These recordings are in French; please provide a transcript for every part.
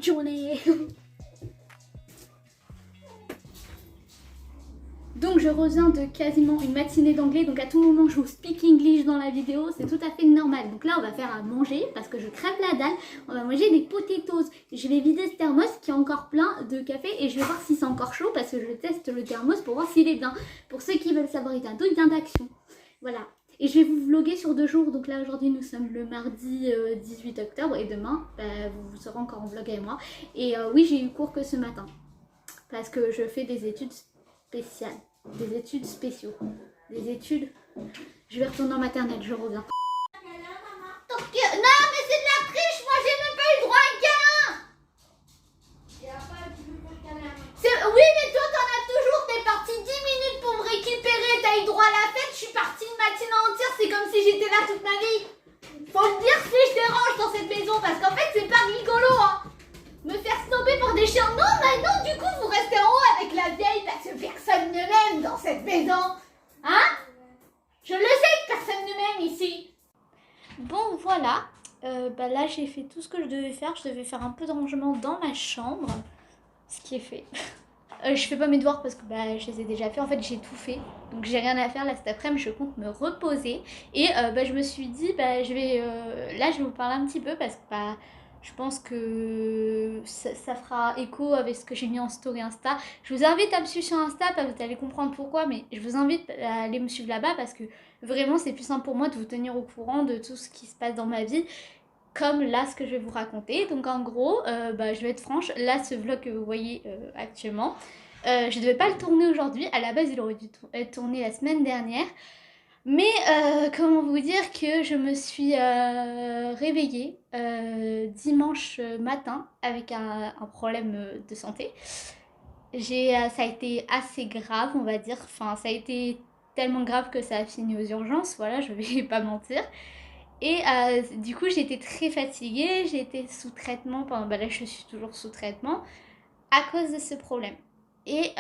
bonne journée. Donc je reviens de quasiment une matinée d'anglais, donc à tout moment je vous speak English dans la vidéo, c'est tout à fait normal. Donc là on va faire à manger parce que je crève la dalle, on va manger des potatoes. Je vais vider ce thermos qui est encore plein de café et je vais voir si c'est encore chaud parce que je teste le thermos pour voir s'il est bien. Pour ceux qui veulent savoir, il y a bien d'action. Voilà. Et je vais vous vlogger sur 2 jours, donc là aujourd'hui nous sommes le mardi 18 octobre et demain vous serez encore en vlog avec moi. Et oui, j'ai eu cours que ce matin parce que je fais des études spéciales. Des études spéciaux. Des études... Je vais retourner en maternelle, je reviens. Non mais c'est de la triche, moi j'ai même pas eu droit à un câlin. Oui mais toi t'en as toujours, t'es parti 10 minutes pour me récupérer, t'as eu droit à la fête, je suis partie une matinée entière, c'est comme si j'étais là toute ma vie. Faut le dire si je dérange dans cette maison, parce qu'en fait c'est pas rigolo hein. Me faire snobber par des chiens. Non, mais non, du coup, vous restez en haut avec la vieille parce que personne ne m'aime dans cette maison. Hein? Je le sais que personne ne m'aime ici. Bon, voilà. Là, j'ai fait tout ce que je devais faire. Je devais faire un peu de rangement dans ma chambre. Ce qui est fait. Je fais pas mes devoirs parce que je les ai déjà fait. En fait, j'ai tout fait. Donc, j'ai rien à faire là cet après-midi. Je compte me reposer. Et je me suis dit, je vais... là, je vais vous parler un petit peu parce que... je pense que ça fera écho avec ce que j'ai mis en story Insta. Je vous invite à me suivre sur Insta, vous allez comprendre pourquoi, mais je vous invite à aller me suivre là-bas parce que vraiment c'est plus simple pour moi de vous tenir au courant de tout ce qui se passe dans ma vie, comme là ce que je vais vous raconter. Donc en gros, je vais être franche, là ce vlog que vous voyez actuellement, je devais pas le tourner aujourd'hui, à la base il aurait dû être tourné la semaine dernière. Mais comment vous dire que je me suis réveillée dimanche matin avec un problème de santé. Ça a été assez grave, on va dire. Enfin, ça a été tellement grave que ça a fini aux urgences, voilà, je vais pas mentir. Et du coup, j'étais très fatiguée, j'étais sous traitement, là je suis toujours sous traitement à cause de ce problème. Et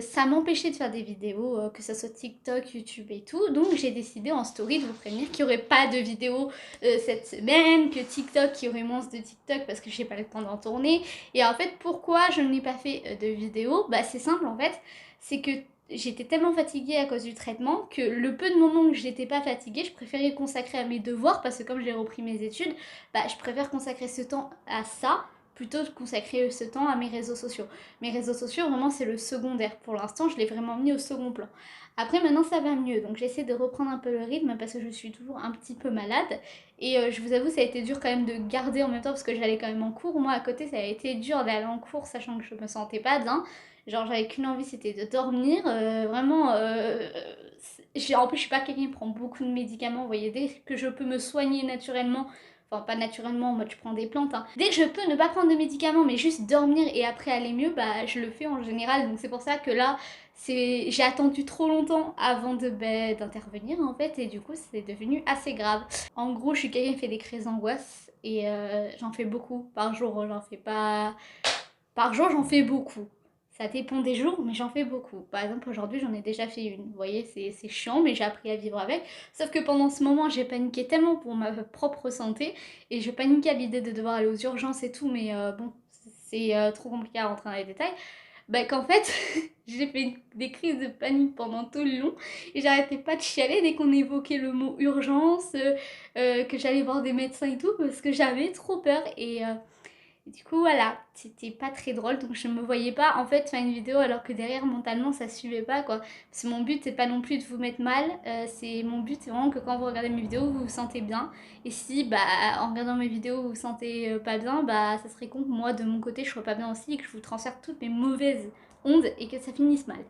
ça m'empêchait de faire des vidéos, que ce soit TikTok, YouTube et tout. Donc j'ai décidé en story de vous prévenir qu'il n'y aurait pas de vidéo cette semaine, que TikTok, qu'il y aurait moins de TikTok parce que j'ai pas le temps d'en tourner. Et en fait, pourquoi je n'ai pas fait de vidéo? C'est simple en fait, c'est que j'étais tellement fatiguée à cause du traitement que le peu de moments où j'étais pas fatiguée, je préférais consacrer à mes devoirs parce que comme j'ai repris mes études, je préfère consacrer ce temps à ça plutôt de consacrer ce temps à mes réseaux sociaux. Mes réseaux sociaux, vraiment, c'est le secondaire. Pour l'instant, je l'ai vraiment mis au second plan. Après, maintenant, ça va mieux. Donc, j'essaie de reprendre un peu le rythme parce que je suis toujours un petit peu malade. Et je vous avoue, ça a été dur quand même de garder en même temps parce que j'allais quand même en cours. Moi, à côté, ça a été dur d'aller en cours sachant que je me sentais pas bien. Genre, j'avais qu'une envie, c'était de dormir. Vraiment, en plus, je suis pas quelqu'un qui prend beaucoup de médicaments. Vous voyez, dès que je peux me soigner naturellement... Enfin, pas naturellement, en mode je prends des plantes. Hein. Dès que je peux ne pas prendre de médicaments, mais juste dormir et après aller mieux, je le fais en général. Donc c'est pour ça que là, j'ai attendu trop longtemps avant d'intervenir en fait. Et du coup, c'est devenu assez grave. En gros, je suis quelqu'un qui fait des crises d'angoisse. Et j'en fais beaucoup par jour. J'en fais pas... Par jour, j'en fais beaucoup. Ça dépend des jours, mais j'en fais beaucoup. Par exemple, aujourd'hui, j'en ai déjà fait une. Vous voyez, c'est chiant, mais j'ai appris à vivre avec. Sauf que pendant ce moment, j'ai paniqué tellement pour ma propre santé. Et je paniquais à l'idée de devoir aller aux urgences et tout. Mais bon, c'est trop compliqué à rentrer dans les détails. Qu'en fait, j'ai fait des crises de panique pendant tout le long. Et j'arrêtais pas de chialer dès qu'on évoquait le mot urgence, que j'allais voir des médecins et tout. Parce que j'avais trop peur. Et du coup voilà, c'était pas très drôle donc je me voyais pas en fait faire une vidéo alors que derrière mentalement ça suivait pas quoi. Parce que mon but c'est pas non plus de vous mettre mal, mon but c'est vraiment que quand vous regardez mes vidéos vous vous sentez bien. Et si en regardant mes vidéos vous vous sentez pas bien, ça serait con que moi de mon côté je sois pas bien aussi et que je vous transfère toutes mes mauvaises ondes et que ça finisse mal.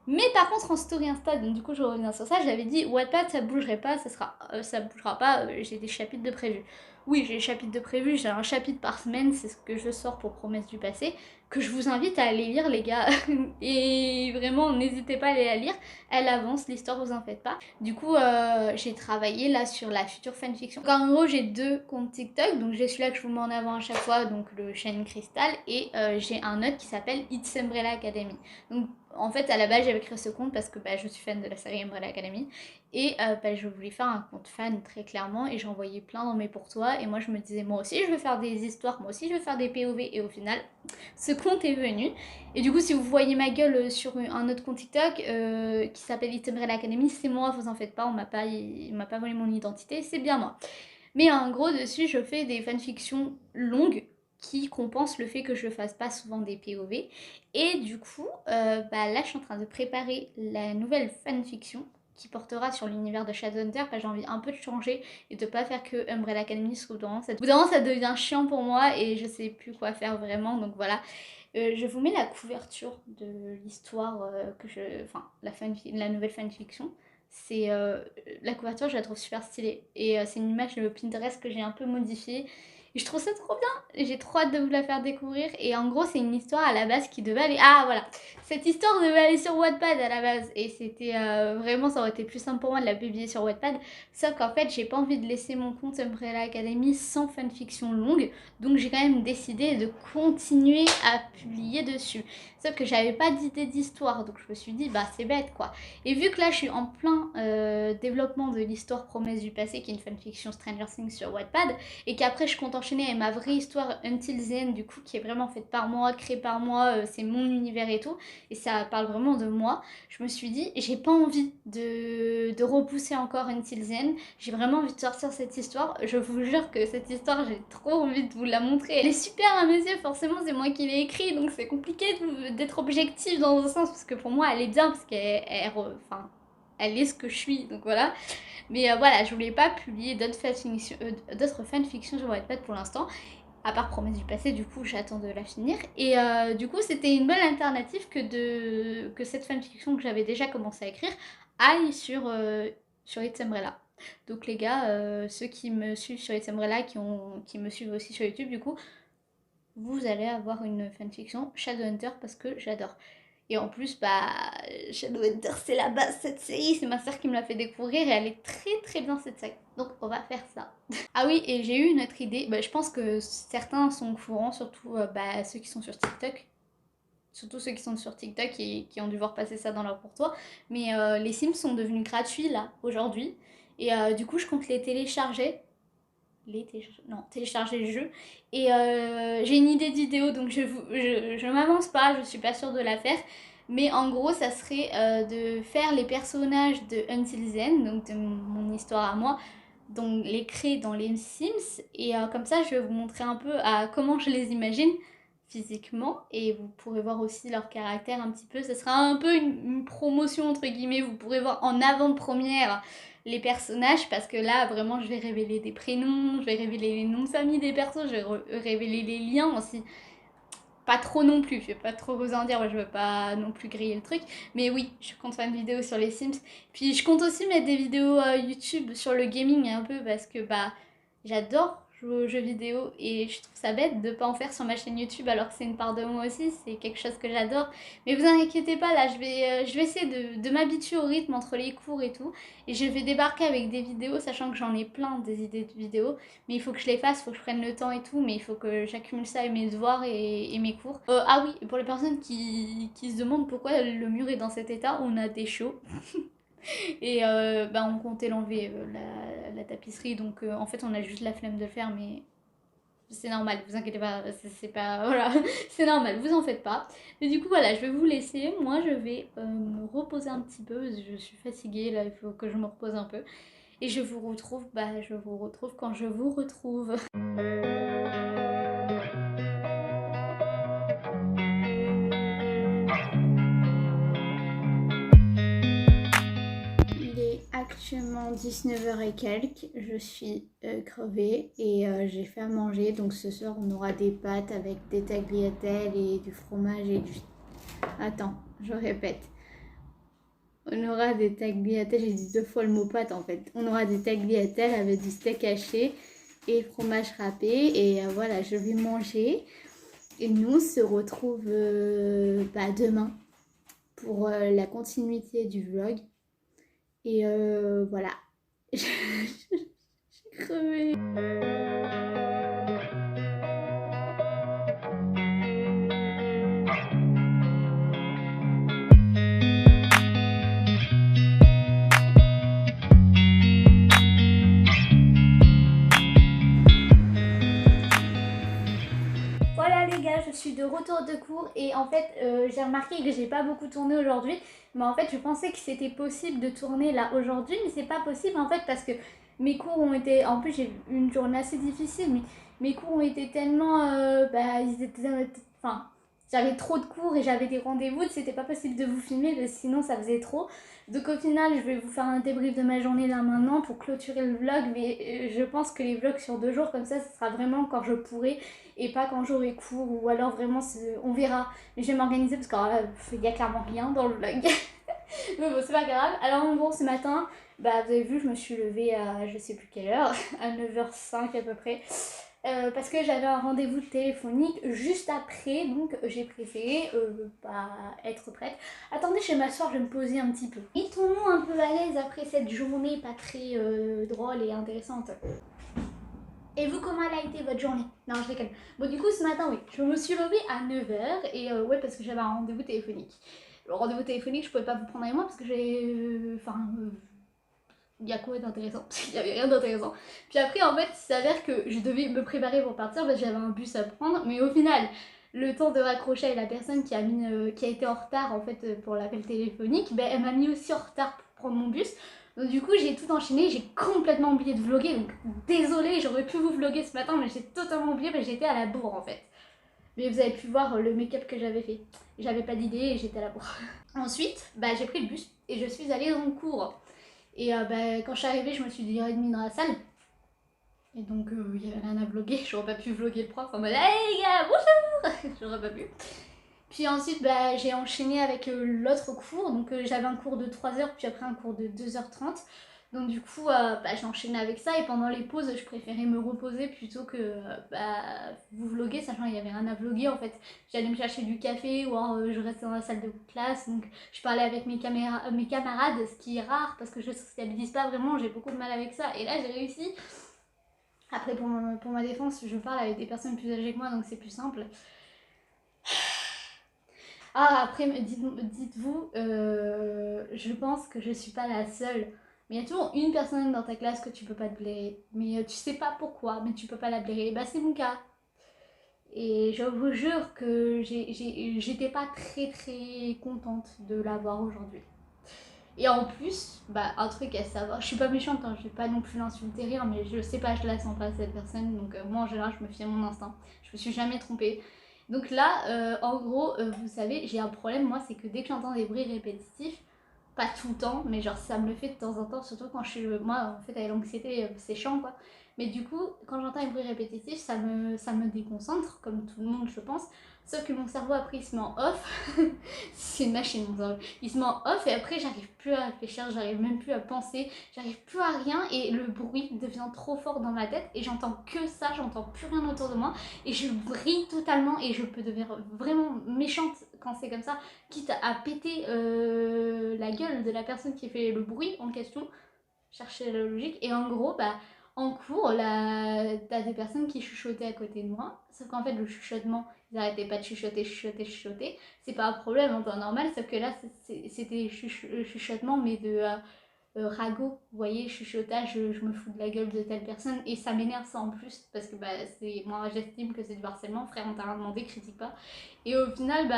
Mais par contre en story Insta, donc du coup je reviens sur ça, j'avais dit Wattpad ça bougerait pas, ça bougera pas, j'ai des chapitres de prévus. Oui, j'ai des chapitres de prévus, j'ai un chapitre par semaine, c'est ce que je sors pour Promesses du passé, que je vous invite à aller lire les gars. Et vraiment n'hésitez pas à aller la lire, elle avance, l'histoire vous en faites pas. Du coup j'ai travaillé là sur la future fanfiction. Donc en gros j'ai 2 comptes TikTok, donc j'ai celui-là que je vous mets en avant à chaque fois, donc le chaîne Cristal, et j'ai un autre qui s'appelle It's Umbrella Academy. Donc en fait à la base j'avais créé ce compte parce que je suis fan de la série Umbrella Academy et je voulais faire un compte fan très clairement et j'envoyais plein dans mes pour toi et moi je me disais moi aussi je veux faire des histoires, moi aussi je veux faire des POV et au final ce compte est venu et du coup si vous voyez ma gueule sur un autre compte TikTok qui s'appelle It's Umbrella Academy, c'est moi, vous en faites pas, il m'a pas volé mon identité, c'est bien moi. Mais en gros dessus je fais des fanfictions longues qui compense le fait que je fasse pas souvent des POV. Et du coup, là je suis en train de préparer la nouvelle fanfiction qui portera sur l'univers de Shadowhunter. J'ai envie un peu de changer et de pas faire que Umbrella Academy. Au bout d'un moment ça devient chiant pour moi et je sais plus quoi faire vraiment, donc voilà. Je vous mets la couverture de l'histoire la nouvelle fanfiction. C'est la couverture, je la trouve super stylée et c'est une image de Pinterest que j'ai un peu modifiée. Et je trouve ça trop bien, j'ai trop hâte de vous la faire découvrir. Et en gros, c'est une histoire à la base qui devait aller. Ah voilà, cette histoire devait aller sur Wattpad à la base. Et c'était vraiment, ça aurait été plus simple pour moi de la publier sur Wattpad. Sauf qu'en fait, j'ai pas envie de laisser mon compte Umbrella Academy sans fanfiction longue. Donc j'ai quand même décidé de continuer à publier dessus. Sauf que j'avais pas d'idée d'histoire. Donc je me suis dit, c'est bête quoi. Et vu que là, je suis en plein développement de l'histoire Promesse du passé, qui est une fanfiction Stranger Things sur Wattpad, et qu'après je compte enchaîner avec ma vraie histoire Until the End, du coup qui est vraiment faite par moi, créée par moi, c'est mon univers et tout, et ça parle vraiment de moi, je me suis dit j'ai pas envie de repousser encore Until the End, j'ai vraiment envie de sortir cette histoire. Je vous jure que cette histoire j'ai trop envie de vous la montrer, elle est super à mes yeux, forcément c'est moi qui l'ai écrit donc c'est compliqué d'être objective dans un sens parce que pour moi elle est bien parce elle est ce que je suis, donc voilà. Mais voilà, je voulais pas publier d'autres fanfictions sur Wattpad pour l'instant, à part Promesse du passé, du coup j'attends de la finir. Et du coup c'était une bonne alternative que cette fanfiction que j'avais déjà commencé à écrire aille sur It's Umbrella. Donc les gars, ceux qui me suivent sur It's Umbrella, qui me suivent aussi sur YouTube, du coup, vous allez avoir une fanfiction Shadowhunter parce que j'adore. Et en plus, Shadowhunter, c'est la base, cette série. C'est ma soeur qui me l'a fait découvrir et elle est très très bien cette série. Donc on va faire ça. Ah oui, et j'ai eu une autre idée. Je pense que certains sont au courant, surtout ceux qui sont sur TikTok. Surtout ceux qui sont sur TikTok et qui ont dû voir passer ça dans leur pour toi. Mais les Sims sont devenus gratuits là, aujourd'hui. Et du coup, je compte les télécharger. Télécharger le jeu. Et j'ai une idée de vidéo, donc je m'avance pas, je suis pas sûre de la faire. Mais en gros, ça serait de faire les personnages de Until Then, donc de mon histoire à moi, donc les créer dans les Sims. Et comme ça, je vais vous montrer un peu à comment je les imagine physiquement. Et vous pourrez voir aussi leur caractère un petit peu. Ça sera un peu une promotion, entre guillemets. Vous pourrez voir en avant-première les personnages parce que là vraiment je vais révéler des prénoms, je vais révéler les noms de famille des persos, je vais révéler les liens aussi. Pas trop non plus, je vais pas trop vous en dire, je veux pas non plus griller le truc, mais oui, je compte faire une vidéo sur les Sims. Puis je compte aussi mettre des vidéos YouTube sur le gaming un peu parce que j'adore jouer aux jeux vidéo et je trouve ça bête de pas en faire sur ma chaîne YouTube alors que c'est une part de moi aussi, c'est quelque chose que j'adore. Mais vous inquiétez pas, là je vais essayer de m'habituer au rythme entre les cours et tout et je vais débarquer avec des vidéos sachant que j'en ai plein des idées de vidéos, mais il faut que je les fasse, il faut que je prenne le temps et tout, mais il faut que j'accumule ça avec mes devoirs et mes cours. Ah oui, pour les personnes qui se demandent pourquoi le mur est dans cet état, on a des chiots. Et on comptait l'enlever, la tapisserie, donc en fait on a juste la flemme de le faire, mais c'est normal, vous inquiétez pas, c'est pas, voilà, c'est normal, vous en faites pas. Mais du coup voilà, je vais vous laisser, moi je vais me reposer un petit peu, parce que je suis fatiguée, là il faut que je me repose un peu. Et je vous retrouve quand je vous retrouve. Il est actuellement 19h et quelques, je suis crevée et j'ai fait à manger. Donc ce soir on aura des pâtes avec des tagliatelles et du fromage et du... Attends, je répète. On aura des tagliatelles, j'ai dit 2 fois le mot pâte en fait. On aura des tagliatelles avec du steak haché et fromage râpé. Et voilà, je vais manger. Et nous on se retrouve demain pour la continuité du vlog. Et voilà. Je suis crevée. suis de retour de cours et en fait j'ai remarqué que j'ai pas beaucoup tourné aujourd'hui. Mais en fait je pensais que c'était possible de tourner là aujourd'hui, mais c'est pas possible en fait parce que mes cours ont été... En plus j'ai eu une journée assez difficile, mais mes cours ont été tellement... ils étaient... Enfin, j'avais trop de cours et j'avais des rendez-vous, c'était pas possible de vous filmer, parce que sinon ça faisait trop. Donc au final, je vais vous faire un débrief de ma journée là maintenant pour clôturer le vlog, mais je pense que les vlogs sur 2 jours comme ça, ce sera vraiment quand je pourrai et pas quand j'aurai cours, ou alors vraiment on verra. Mais je vais m'organiser parce qu'il y a clairement rien dans le vlog. Mais bon, c'est pas grave. Alors en gros, ce matin, vous avez vu, je me suis levée à je sais plus quelle heure, à 9h05 à peu près. Parce que j'avais un rendez-vous téléphonique juste après, donc j'ai préféré être prête. Attendez, je vais m'asseoir, je vais me poser un petit peu. Mettons-nous un peu à l'aise après cette journée pas très drôle et intéressante. Et vous, comment elle a été votre journée? Non, je déconne. Bon, du coup, ce matin, oui, je me suis levée à 9h et ouais, parce que j'avais un rendez-vous téléphonique. Le rendez-vous téléphonique, je pouvais pas vous prendre avec moi parce que j'ai... il y a quoi d'intéressant? Il y avait rien d'intéressant. Puis après, en fait, il s'avère que je devais me préparer pour partir parce que j'avais un bus à prendre. Mais au final, le temps de raccrocher avec la personne qui a été en retard en fait pour l'appel téléphonique, elle m'a mis aussi en retard pour prendre mon bus. Donc du coup, j'ai tout enchaîné, j'ai complètement oublié de vlogger. Donc désolée, j'aurais pu vous vlogger ce matin, mais j'ai totalement oublié parce que j'étais à la bourre en fait. Mais vous avez pu voir le make-up que j'avais fait. J'avais pas d'idée et j'étais à la bourre. Ensuite, j'ai pris le bus et je suis allée dans le cours. Et quand je suis arrivée, je me suis dit 1h30 dans la salle. Et donc il n'y avait rien à vlogger, j'aurais pas pu vlogger le prof en mode hey les gars, bonjour. J'aurais pas pu. Puis ensuite j'ai enchaîné avec l'autre cours, donc j'avais un cours de 3h puis après un cours de 2h30. Donc du coup j'ai enchaîné avec ça et pendant les pauses je préférais me reposer plutôt que vous vlogger, sachant qu'il y avait rien à vlogger en fait. J'allais me chercher du café ou alors je restais dans la salle de classe, donc je parlais avec mes camarades, ce qui est rare parce que je sociabilise pas vraiment, j'ai beaucoup de mal avec ça et là j'ai réussi. Après pour ma défense je parle avec des personnes plus âgées que moi donc c'est plus simple. Ah, après, dites-vous, je pense que je suis pas la seule. Mais il y a toujours une personne dans ta classe que tu peux pas te blairer. Mais tu sais pas pourquoi, mais tu peux pas la blairer. Bah, c'est mon cas. Et je vous jure que j'étais pas très très contente de l'avoir aujourd'hui. Et en plus, un truc à savoir, je suis pas méchante, hein, je vais pas non plus l'insulter rire, mais je sais pas, je la sens pas cette personne. Donc moi en général, je me fie à mon instinct. Je me suis jamais trompée. Donc là, en gros, vous savez, j'ai un problème, moi, c'est que dès que j'entends des bruits répétitifs, pas tout le temps, mais genre ça me le fait de temps en temps, surtout quand je suis... Moi, en fait, avec l'anxiété, c'est chiant, quoi. Mais du coup, quand j'entends les bruits répétitifs, ça me déconcentre, comme tout le monde, je pense. Sauf que mon cerveau, après, il se met en off. C'est une machine, mon cerveau. Il se met en off et après, j'arrive plus à réfléchir, j'arrive même plus à penser, j'arrive plus à rien et le bruit devient trop fort dans ma tête et j'entends que ça, j'entends plus rien autour de moi et je brille totalement et je peux devenir vraiment méchante quand c'est comme ça, quitte à péter la gueule de la personne qui fait le bruit en question, chercher la logique. Et en gros, en cours, t'as des personnes qui chuchotaient à côté de moi, sauf qu'en fait le chuchotement, ils arrêtaient pas de chuchoter, c'est pas un problème en temps normal, sauf que là c'était chuchotement mais de ragot, vous voyez, chuchotage, je me fous de la gueule de telle personne et ça m'énerve ça en plus parce que moi j'estime que c'est du harcèlement, frère on t'a rien demandé, critique pas. Et au final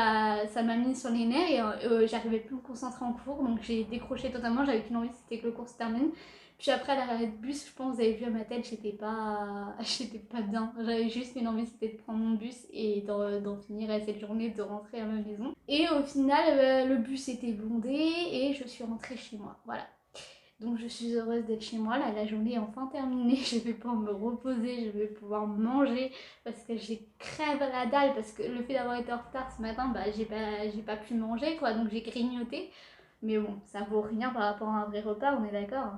ça m'a mis sur les nerfs et j'arrivais plus à me concentrer en cours donc j'ai décroché totalement, j'avais qu'une envie c'était que le cours se termine. Puis après à l'arrêt de bus, je pense vous avez vu à ma tête, j'étais pas bien, j'avais juste une envie c'était de prendre mon bus et d'en finir à cette journée, de rentrer à ma maison. Et au final le bus était bondé et je suis rentrée chez moi, voilà. Donc je suis heureuse d'être chez moi, là la journée est enfin terminée, je vais pouvoir me reposer, je vais pouvoir manger parce que j'ai crève à la dalle parce que le fait d'avoir été en retard ce matin, j'ai pas pu manger quoi, donc j'ai grignoté. Mais bon, ça vaut rien par rapport à un vrai repas, on est d'accord.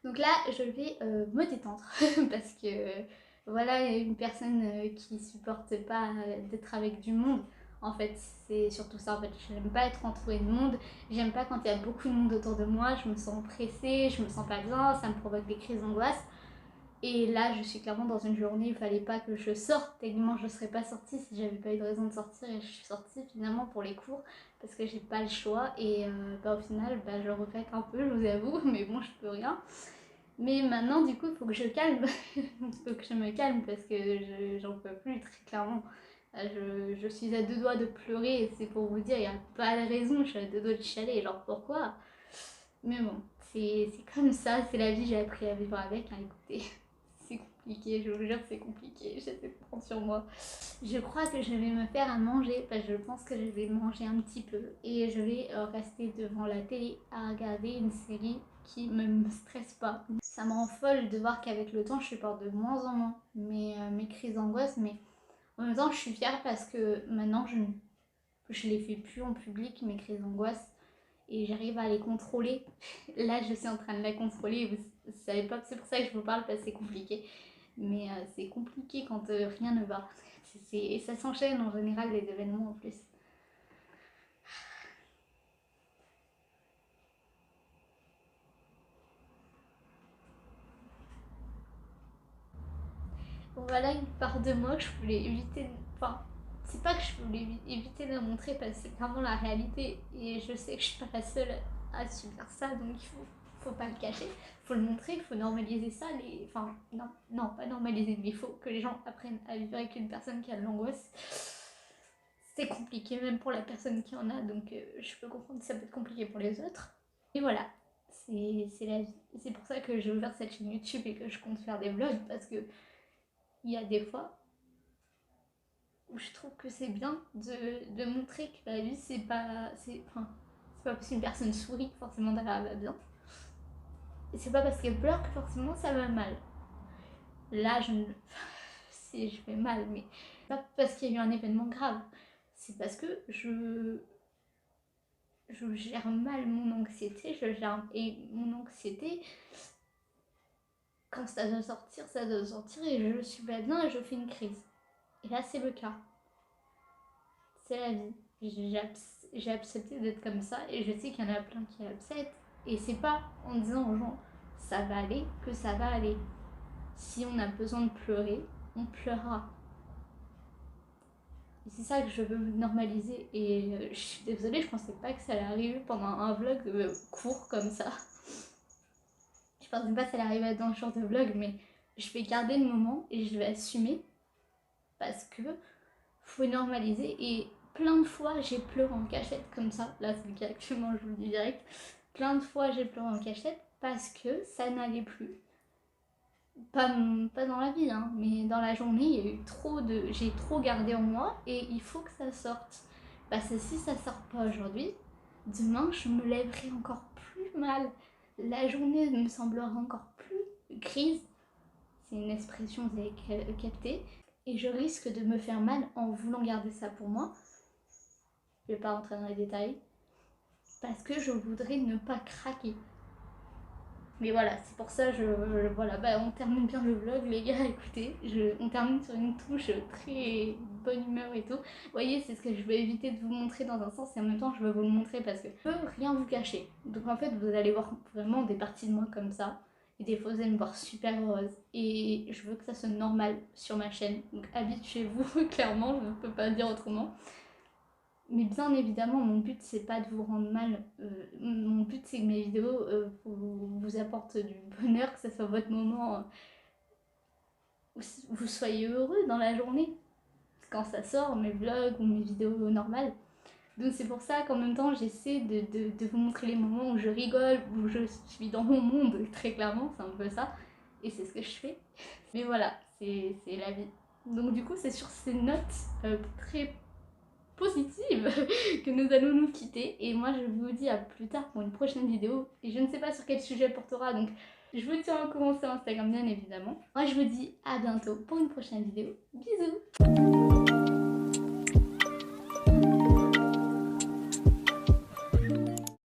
Donc là je vais me détendre parce que voilà, il y a une personne qui supporte pas d'être avec du monde. En fait, c'est surtout ça. En fait, j'aime pas être entourée de monde. J'aime pas quand il y a beaucoup de monde autour de moi. Je me sens pressée, je me sens pas bien, ça me provoque des crises d'angoisse. Et là, je suis clairement dans une journée, il fallait pas que je sorte. Techniquement, je serais pas sortie si j'avais pas eu de raison de sortir. Et je suis sortie finalement pour les cours parce que j'ai pas le choix. Et au final, je regrette un peu, je vous avoue, mais bon, je peux rien. Mais maintenant, du coup, il faut que je calme. Il faut que je me calme parce que j'en peux plus, très clairement. Je suis à deux doigts de pleurer, et c'est pour vous dire, il n'y a pas de raison, je suis à deux doigts de chialer, genre pourquoi? Mais bon, c'est comme ça, c'est la vie, j'ai appris à vivre avec, hein, écoutez. C'est compliqué, je vous jure, c'est compliqué, j'essaie de prendre sur moi. Je crois que je vais me faire à manger, parce que je pense que je vais manger un petit peu. Et je vais rester devant la télé à regarder une série qui me stresse pas. Ça me rend folle de voir qu'avec le temps, je supporte de moins en moins mes crises d'angoisse, mais en même temps, je suis fière parce que maintenant, je les fais plus en public, mes crises d'angoisse, et j'arrive à les contrôler. Là, je suis en train de la contrôler, vous savez pas, c'est pour ça que je vous parle, parce que c'est compliqué. Mais c'est compliqué quand rien ne va. Et ça s'enchaîne en général, les événements en plus. Bon, voilà une part de moi que je voulais éviter. Enfin, c'est pas que je voulais éviter de la montrer parce que c'est vraiment la réalité. Et je sais que je suis pas la seule à subir ça, donc faut pas le cacher. Faut le montrer, faut normaliser ça. Enfin, non, pas normaliser, mais il faut que les gens apprennent à vivre avec une personne qui a de l'angoisse. C'est compliqué même pour la personne qui en a, donc je peux comprendre que ça peut être compliqué pour les autres. Et voilà, c'est la vie. C'est pour ça que j'ai ouvert cette chaîne YouTube et que je compte faire des vlogs, parce que il y a des fois où je trouve que c'est bien de montrer que la vie c'est pas parce qu'une personne sourit que forcément elle va bien, et c'est pas parce qu'elle pleure que forcément ça va mal. Là si je vais mal, mais pas parce qu'il y a eu un événement grave, c'est parce que je gère mal mon anxiété, et mon anxiété, quand ça doit sortir, et je suis pas bien et je fais une crise. Et là, c'est le cas. C'est la vie. J'ai accepté d'être comme ça, et je sais qu'il y en a plein qui acceptent. Et c'est pas en disant aux gens ça va aller que ça va aller. Si on a besoin de pleurer, on pleurera. Et c'est ça que je veux normaliser. Et je suis désolée, je pensais pas que ça allait arriver pendant un vlog court comme ça. Je pensais pas que ça allait arriver dans le genre de vlog, mais je vais garder le moment et je vais assumer, parce que faut normaliser. Et plein de fois j'ai pleuré en cachette comme ça, là c'est le cas actuellement, je vous le dis direct. Plein de fois j'ai pleuré en cachette parce que ça n'allait plus. Pas dans la vie, hein, mais dans la journée, il y a eu j'ai trop gardé en moi, et il faut que ça sorte. Parce que si ça sort pas aujourd'hui, demain je me lèverai encore plus mal. La journée me semblera encore plus grise. C'est une expression, vous avez capté. Et je risque de me faire mal en voulant garder ça pour moi. Je vais pas rentrer dans les détails. Parce que je voudrais ne pas craquer. Mais voilà, c'est pour ça, voilà, on termine bien le vlog, les gars, écoutez. On termine sur une touche très bonne humeur et tout. Vous voyez, c'est ce que je veux éviter de vous montrer dans un sens, et en même temps, je veux vous le montrer parce que je peux rien vous cacher. Donc en fait, vous allez voir vraiment des parties de moi comme ça. Et des fois, vous allez me voir super heureuse. Et je veux que ça soit normal sur ma chaîne. Donc habituez-vous, clairement, je ne peux pas dire autrement. Mais bien évidemment, mon but c'est pas de vous rendre mal. Mon but c'est que mes vidéos vous apportent du bonheur, que ce soit votre moment où vous soyez heureux dans la journée quand ça sort, mes vlogs ou mes vidéos normales. Donc c'est pour ça qu'en même temps j'essaie de vous montrer les moments où je rigole, où je suis dans mon monde, très clairement, c'est un peu ça. Et c'est ce que je fais. Mais voilà, c'est la vie. Donc du coup c'est sur ces notes très positive que nous allons nous quitter, et moi je vous dis à plus tard pour une prochaine vidéo, et je ne sais pas sur quel sujet elle portera, donc je vous tiens au courant sur Instagram bien évidemment. Moi je vous dis à bientôt pour une prochaine vidéo. Bisous.